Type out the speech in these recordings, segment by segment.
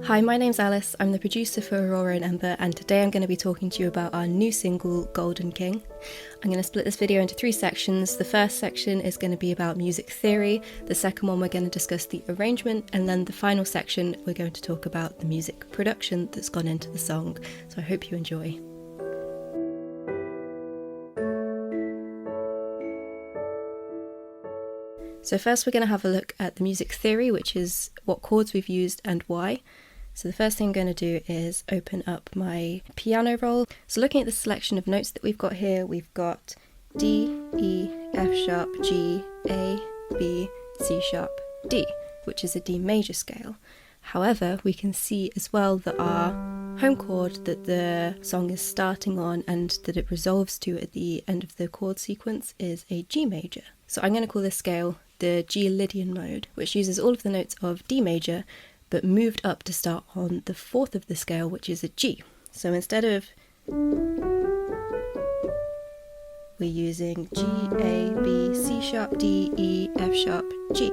Hi, my name's Alice. I'm the producer for Aurora and Ember, and today I'm going to be talking to you about our new single, Golden King. I'm going to split this video into 3 sections. The first section is going to be about music theory, the second one we're going to discuss the arrangement, and then the final section we're going to talk about the music production that's gone into the song. So I hope you enjoy. So first we're going to have a look at the music theory, which is what chords we've used and why. So the first thing I'm going to do is open up my piano roll. So looking at the selection of notes that we've got here, we've got D, E, F sharp, G, A, B, C sharp, D, which is a D major scale. However, we can see as well that our home chord that the song is starting on and that it resolves to at the end of the chord sequence is a G major. So I'm going to call this scale the G Lydian mode, which uses all of the notes of D major but moved up to start on the 4th of the scale, which is a G. So instead of we're using G, A, B, C sharp, D, E, F sharp, G.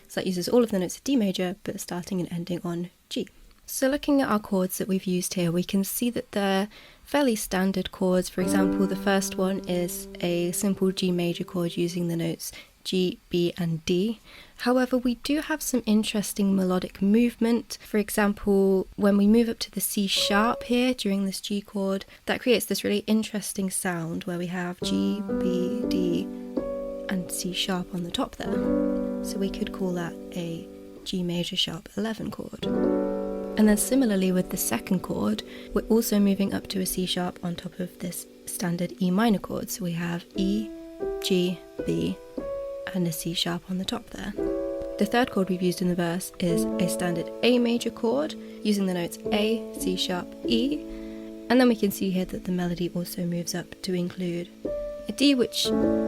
So that uses all of the notes of D major but starting and ending on G. So looking at our chords that we've used here, we can see that they're fairly standard chords. For example, the first one is a simple G major chord using the notes G, B and D. However, we do have some interesting melodic movement. For example, when we move up to the C sharp here during this G chord, that creates this really interesting sound where we have G, B, D and C sharp on the top there. So we could call that a G major sharp 11 chord. And then similarly with the second chord, we're also moving up to a C sharp on top of this standard E minor chord. So we have E, G, B and a C sharp on the top there. The third chord we've used in the verse is a standard A major chord using the notes A, C sharp, E, and then we can see here that the melody also moves up to include a D, which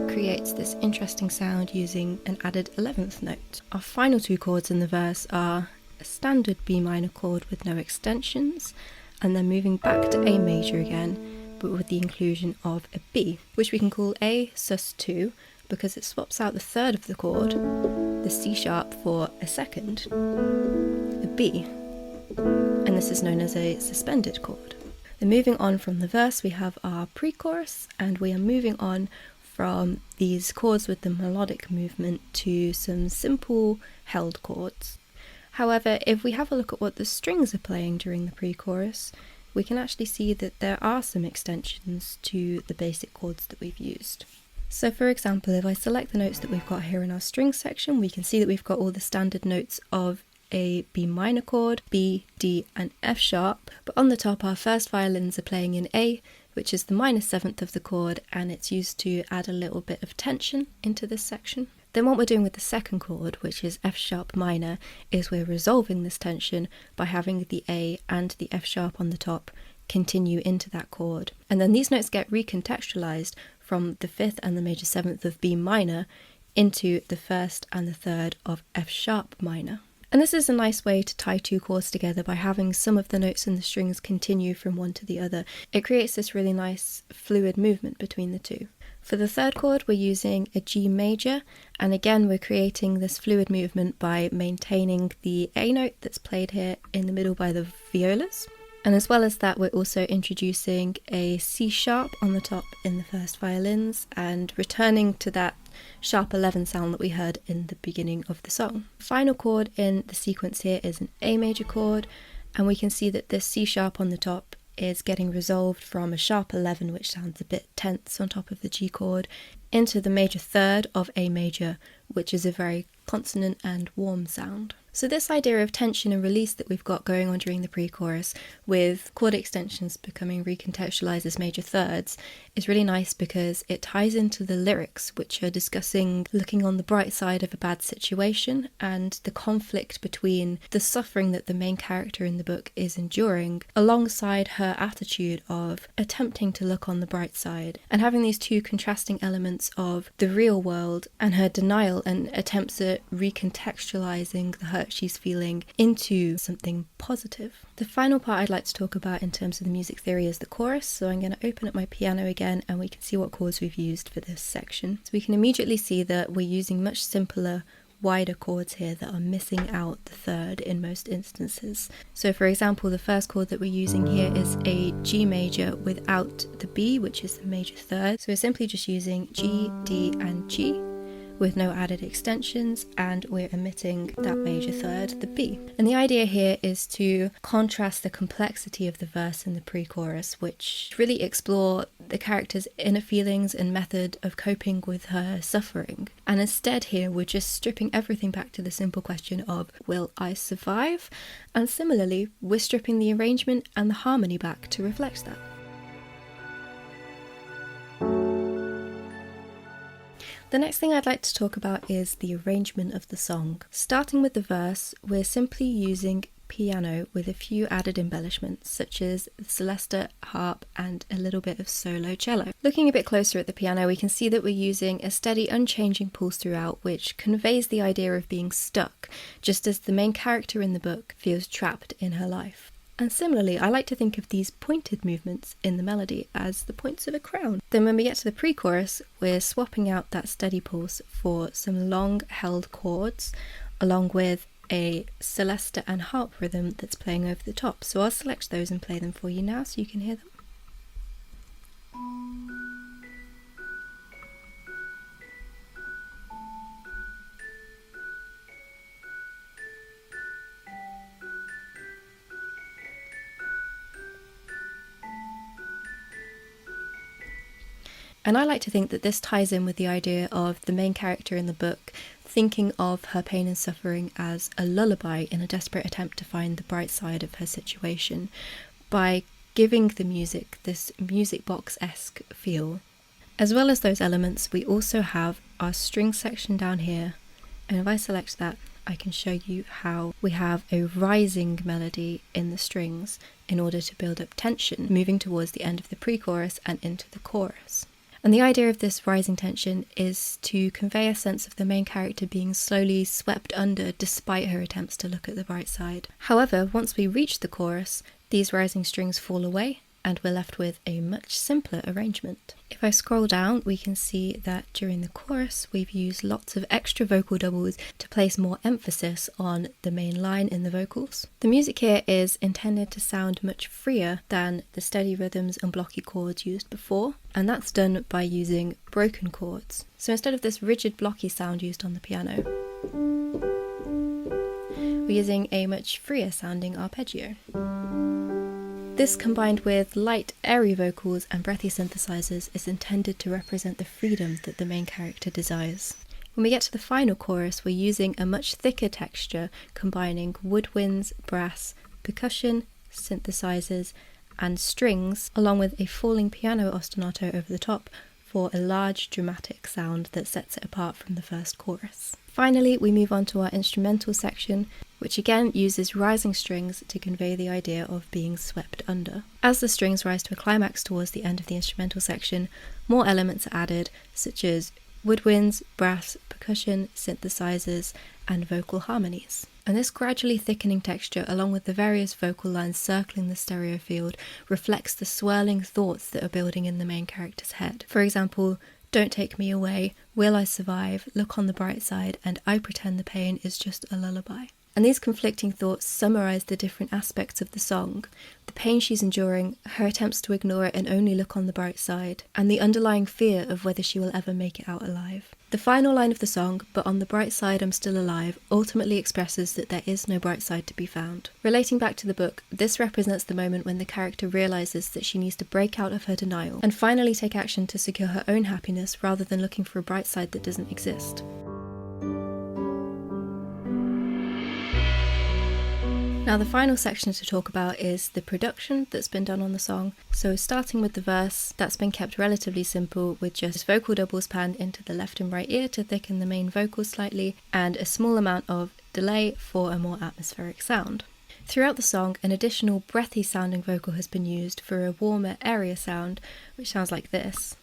creates this interesting sound using an added 11th note. Our final 2 chords in the verse are a standard B minor chord with no extensions, and then moving back to A major again, but with the inclusion of a B, which we can call A sus2 because it swaps out the third of the chord, the C sharp, for a second, a B, and this is known as a suspended chord. Then moving on from the verse, we have our pre-chorus, and we are moving on from these chords with the melodic movement to some simple held chords. However, if we have a look at what the strings are playing during the pre-chorus, we can actually see that there are some extensions to the basic chords that we've used. So for example, if I select the notes that we've got here in our strings section, we can see that we've got all the standard notes of a B minor chord, B, D and F sharp, but on the top our first violins are playing in A, which is the minor 7th of the chord, and it's used to add a little bit of tension into this section. Then what we're doing with the second chord, which is F sharp minor, is we're resolving this tension by having the A and the F sharp on the top continue into that chord. And then these notes get recontextualized from the 5th and the major 7th of B minor into the 1st and the 3rd of F sharp minor. And this is a nice way to tie 2 chords together by having some of the notes in the strings continue from one to the other. It creates this really nice fluid movement between the 2. For the third chord, we're using a G major, and again we're creating this fluid movement by maintaining the A note that's played here in the middle by the violas. And as well as that, we're also introducing a C sharp on the top in the first violins and returning to that sharp 11 sound that we heard in the beginning of the song. The final chord in the sequence here is an A major chord, and we can see that this C sharp on the top is getting resolved from a sharp 11, which sounds a bit tense on top of the G chord, into the major 3rd of A major, which is a very consonant and warm sound. So this idea of tension and release that we've got going on during the pre-chorus, with chord extensions becoming recontextualized as major thirds, is really nice because it ties into the lyrics, which are discussing looking on the bright side of a bad situation and the conflict between the suffering that the main character in the book is enduring, alongside her attitude of attempting to look on the bright side, and having these 2 contrasting elements of the real world and her denial and attempts at recontextualizing the hurt she's feeling into something positive. The final part I'd like to talk about in terms of the music theory is the chorus, so I'm going to open up my piano again and we can see what chords we've used for this section. So we can immediately see that we're using much simpler wider chords here that are missing out the third in most instances. So for example, the first chord that we're using here is a G major without the B, which is the major third. So we're simply just using G, D and G with no added extensions, and we're omitting that major third, the B. And the idea here is to contrast the complexity of the verse in the pre-chorus, which really explore the character's inner feelings and method of coping with her suffering. And instead here, we're just stripping everything back to the simple question of, will I survive? And similarly, we're stripping the arrangement and the harmony back to reflect that. The next thing I'd like to talk about is the arrangement of the song. Starting with the verse, we're simply using piano with a few added embellishments, such as the celesta, harp, and a little bit of solo cello. Looking a bit closer at the piano, we can see that we're using a steady, unchanging pulse throughout, which conveys the idea of being stuck, just as the main character in the book feels trapped in her life. And similarly, I like to think of these pointed movements in the melody as the points of a crown. Then when we get to the pre-chorus, we're swapping out that steady pulse for some long held chords, along with a celesta and harp rhythm that's playing over the top. So I'll select those and play them for you now so you can hear them. And I like to think that this ties in with the idea of the main character in the book thinking of her pain and suffering as a lullaby in a desperate attempt to find the bright side of her situation by giving the music this music box-esque feel. As well as those elements, we also have our string section down here, and if I select that, I can show you how we have a rising melody in the strings in order to build up tension, moving towards the end of the pre-chorus and into the chorus. And the idea of this rising tension is to convey a sense of the main character being slowly swept under despite her attempts to look at the bright side. However, once we reach the chorus, these rising strings fall away and we're left with a much simpler arrangement. If I scroll down, we can see that during the chorus we've used lots of extra vocal doubles to place more emphasis on the main line in the vocals. The music here is intended to sound much freer than the steady rhythms and blocky chords used before, and that's done by using broken chords. So instead of this rigid blocky sound used on the piano, we're using a much freer sounding arpeggio. This, combined with light, airy vocals and breathy synthesizers, is intended to represent the freedom that the main character desires. When we get to the final chorus, we're using a much thicker texture, combining woodwinds, brass, percussion, synthesizers, and strings, along with a falling piano ostinato over the top for a large, dramatic sound that sets it apart from the first chorus. Finally, we move on to our instrumental section, which again uses rising strings to convey the idea of being swept under. As the strings rise to a climax towards the end of the instrumental section, more elements are added, such as woodwinds, brass, percussion, synthesizers, and vocal harmonies. And this gradually thickening texture, along with the various vocal lines circling the stereo field, reflects the swirling thoughts that are building in the main character's head. For example, "Don't take me away," "Will I survive?" "Look on the bright side," and "I pretend the pain is just a lullaby." And these conflicting thoughts summarize the different aspects of the song: the pain she's enduring, her attempts to ignore it and only look on the bright side, and the underlying fear of whether she will ever make it out alive. The final line of the song, "But on the bright side I'm still alive," ultimately expresses that there is no bright side to be found. Relating back to the book, this represents the moment when the character realizes that she needs to break out of her denial and finally take action to secure her own happiness rather than looking for a bright side that doesn't exist. Now the final section to talk about is the production that's been done on the song. So starting with the verse, that's been kept relatively simple with just vocal doubles panned into the left and right ear to thicken the main vocal slightly, and a small amount of delay for a more atmospheric sound. Throughout the song, an additional breathy sounding vocal has been used for a warmer, airier sound, which sounds like this.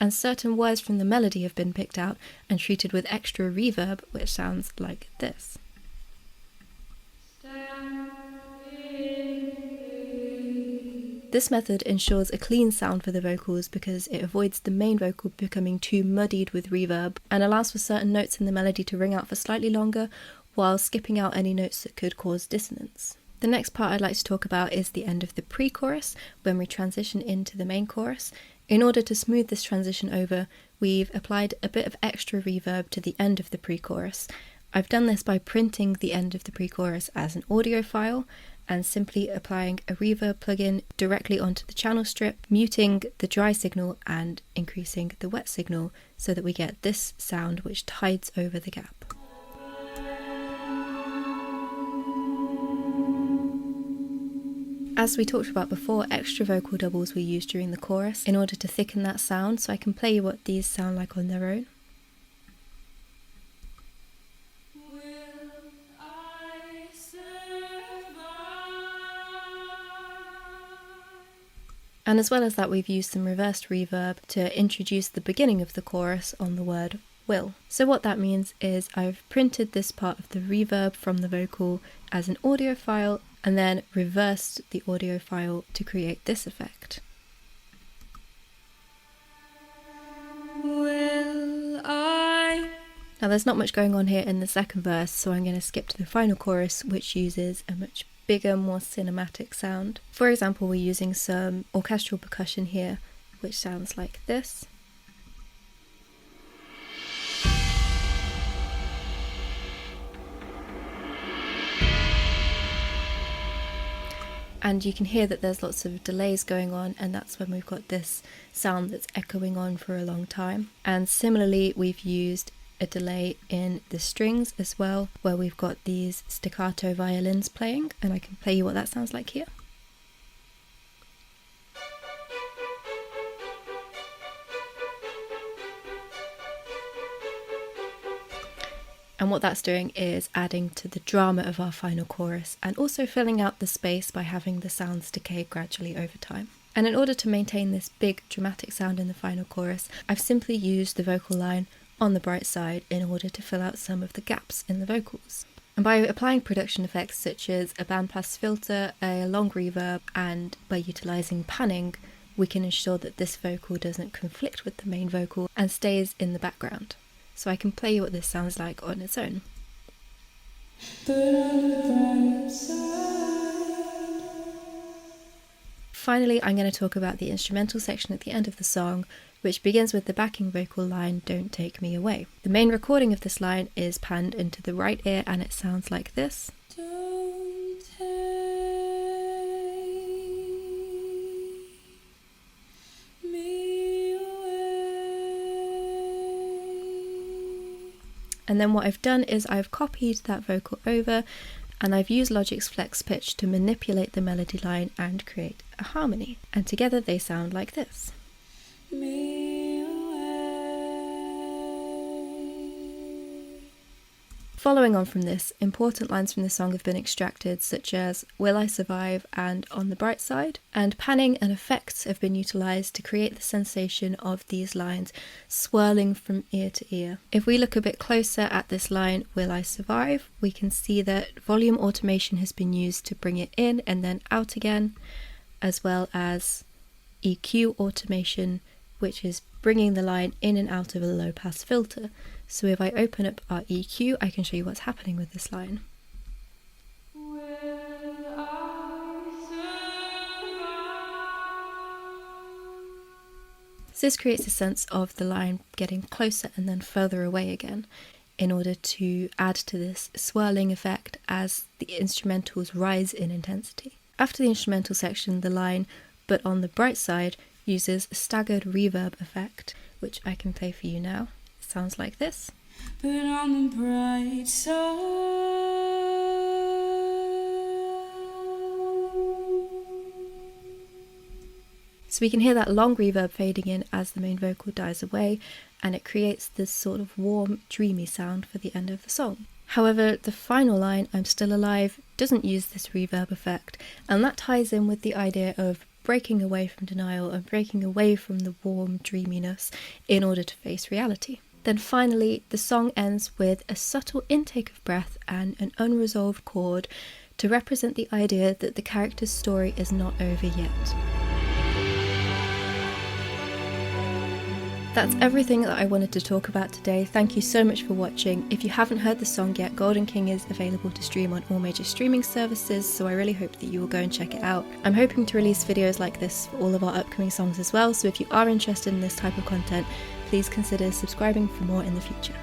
And certain words from the melody have been picked out and treated with extra reverb, which sounds like this. This method ensures a clean sound for the vocals because it avoids the main vocal becoming too muddied with reverb and allows for certain notes in the melody to ring out for slightly longer while skipping out any notes that could cause dissonance. The next part I'd like to talk about is the end of the pre-chorus, when we transition into the main chorus. In order to smooth this transition over, we've applied a bit of extra reverb to the end of the pre-chorus. I've done this by printing the end of the pre-chorus as an audio file and simply applying a reverb plugin directly onto the channel strip, muting the dry signal and increasing the wet signal so that we get this sound which tides over the gap. As we talked about before, extra vocal doubles were used during the chorus in order to thicken that sound, so I can play you what these sound like on their own. And as well as that, we've used some reversed reverb to introduce the beginning of the chorus on the word will. So what that means is I've printed this part of the reverb from the vocal as an audio file and then reversed the audio file to create this effect. Will I? Now there's not much going on here in the second verse, so I'm going to skip to the final chorus, which uses a much bigger, more cinematic sound. For example, we're using some orchestral percussion here, which sounds like this. And you can hear that there's lots of delays going on, and that's when we've got this sound that's echoing on for a long time. And similarly, we've used a delay in the strings as well, where we've got these staccato violins playing, and I can play you what that sounds like here. And what that's doing is adding to the drama of our final chorus and also filling out the space by having the sounds decay gradually over time. And in order to maintain this big dramatic sound in the final chorus, I've simply used the vocal line on the bright side in order to fill out some of the gaps in the vocals. And by applying production effects such as a bandpass filter, a long reverb, and by utilising panning, we can ensure that this vocal doesn't conflict with the main vocal and stays in the background. So I can play you what this sounds like on its own. Finally, I'm going to talk about the instrumental section at the end of the song, which begins with the backing vocal line, "Don't Take Me Away." The main recording of this line is panned into the right ear and it sounds like this. Don't take me away. And then what I've done is I've copied that vocal over and I've used Logic's flex pitch to manipulate the melody line and create a harmony. And together they sound like this. Me away. Following on from this, important lines from the song have been extracted, such as "Will I Survive" and "On the Bright Side," and panning and effects have been utilised to create the sensation of these lines swirling from ear to ear. If we look a bit closer at this line, "Will I Survive," we can see that volume automation has been used to bring it in and then out again, as well as EQ automation, which is bringing the line in and out of a low pass filter. So if I open up our EQ, I can show you what's happening with this line. So this creates a sense of the line getting closer and then further away again in order to add to this swirling effect as the instrumentals rise in intensity. After the instrumental section, the line "But on the Bright Side" uses a staggered reverb effect, which I can play for you now. It sounds like this. But on the bright side. So we can hear that long reverb fading in as the main vocal dies away, and it creates this sort of warm, dreamy sound for the end of the song. However, the final line, "I'm Still Alive," doesn't use this reverb effect, and that ties in with the idea of breaking away from denial and breaking away from the warm dreaminess in order to face reality. Then finally, the song ends with a subtle intake of breath and an unresolved chord to represent the idea that the character's story is not over yet. That's everything that I wanted to talk about today. Thank you so much for watching. If you haven't heard the song yet, Golden King is available to stream on all major streaming services, so I really hope that you will go and check it out. I'm hoping to release videos like this for all of our upcoming songs as well, so if you are interested in this type of content, please consider subscribing for more in the future.